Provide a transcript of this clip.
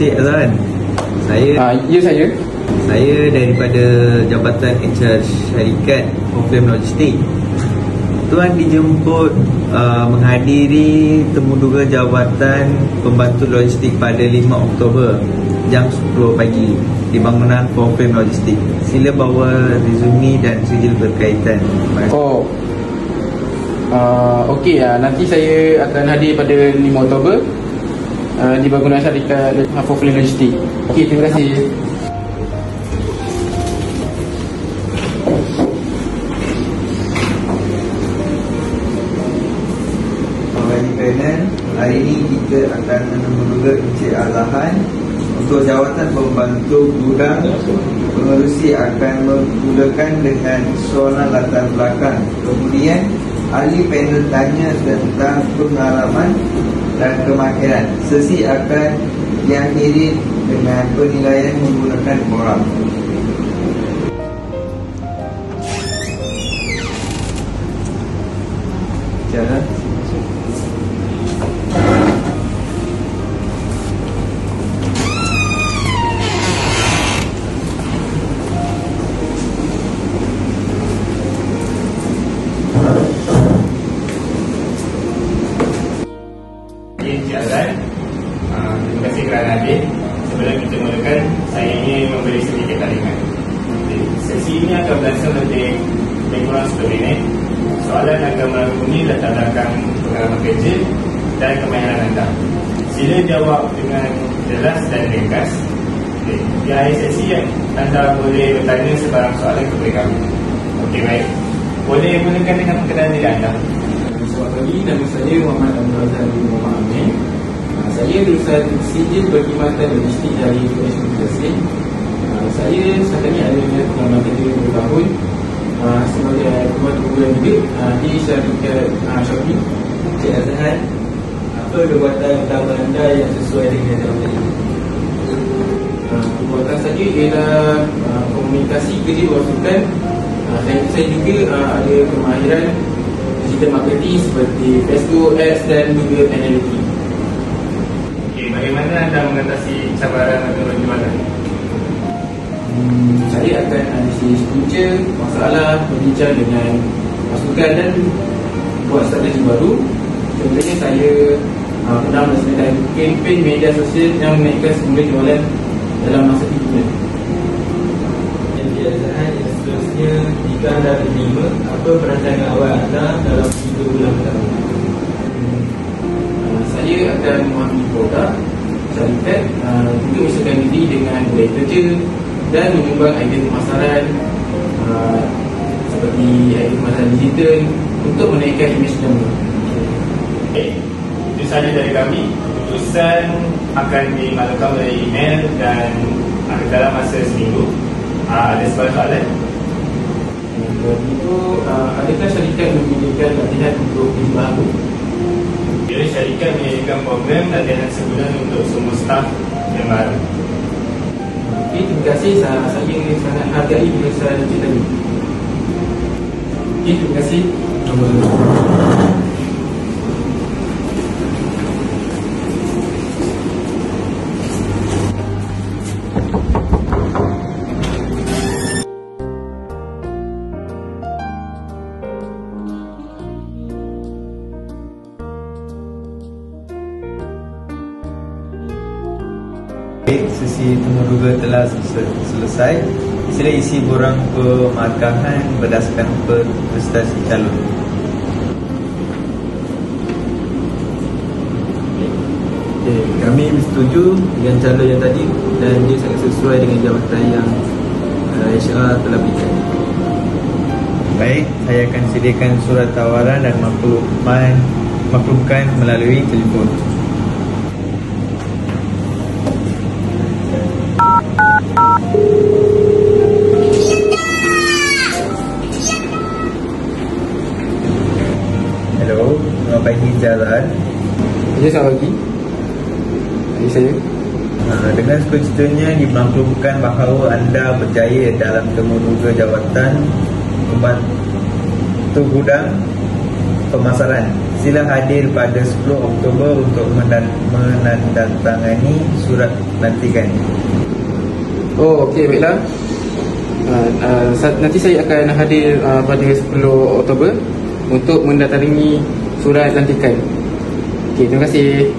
Encik Azharan. Ya saya. Saya daripada Jabatan HR Syarikat Oriflame Logistik. Tuan dijemput menghadiri temuduga jawatan pembantu logistik pada 5 Oktober jam 10 pagi di bangunan Oriflame Logistik. Sila bawa resume dan sijil berkaitan. Okey, nanti saya akan hadir pada 5 Oktober di bangunan syarikat Oriflame Logistik. Okey, terima kasih. Hari ini kita akan menemuduga Encik Azharan untuk jawatan pembantu gudang. Pengerusi akan memulakan dengan soalan latar belakang. Kemudian ahli panel tanya tentang pengalaman dan kemahiran. Sesi akan diakhiri dengan penilaian menggunakan moral. Jalan. Terima kasih kerana hadir. Sebelum kita mulakan, saya ingin memberi sedikit talimat. Sesi ini akan berlangsung lebih kurang 10 minit. Soalan akan merangkumi latar belakang pengalaman kerja dan kemahiran anda. Sila jawab dengan jelas dan ringkas. Di akhir sesi, anda boleh bertanya sebarang soalan kepada kami. Okey, baik. Boleh mulakan dengan perkenalan diri anda. Selamat pagi, nama saya Muhammad Abdul Razak bin Muhammad Amin. Saya lulusan sijil berkhidmatan logistik dari Universiti Malaysia. Saya setakat ini ada pengalaman kerja 2 tahun sebagai pembantu gudang juga di syarikat Shopee. Encik Azharan, apa jabatan utama anda yang sesuai dengan jabatan ini? Perbuatan saya ialah komunikasi kerja berpasukan. Saya juga ada kemahiran digital marketing seperti Facebook, Ads dan Google Analytics. Bagaimana anda mengatasi cabaran atau perjuangan? Saya akan analisis punca masalah, berbincang dengan pasukan dan buat strategi baru. Contohnya saya pernah melaksanakan kempen media sosial yang menaikkan semula jualan dalam masa 3 bulan. Encik Azharan, yang seterusnya, jika anda diterima, apa perancangan awal anda dalam 3 bulan pertama? Saya akan memahami produk syarikat, juga menyesuaikan diri dengan budaya kerja dan menyumbang idea pemasaran seperti idea pemasaran digital untuk menaikkan imej nama. Itu sahaja dari kami. Keputusan akan dimaklumkan melalui email dan dalam masa seminggu. Ada sebarang soalan? Itu, adakah syarikat menyediakan latihan untuk baru? Bila syarikat menyediakan program latihan sebulan untuk semua staf yang baru. Okey, terima kasih. Saya sangat hargai perusahaan kita ini. Okey, terima kasih. Sesi temuduga telah selesai. Sila isi borang pemarkahan berdasarkan prestasi calon. Kami setuju dengan calon yang tadi dan dia sangat sesuai dengan jabatan yang HR telah berikan. Baik, saya akan sediakan surat tawaran dan maklumkan melalui telefon. Hello, selamat pagi Encik Azharan. Ya, selamat pagi. Ini saya. Dengan sukacitanya dimaklumkan bahawa anda berjaya dalam temuduga jawatan pembantu gudang pemasaran. sila hadir pada 10 Oktober untuk menandatangani surat pelantikan. Oh, okey, baiklah. Nanti saya akan hadir pada 10 Oktober untuk mendatangi surat pelantikan. Okey, terima kasih.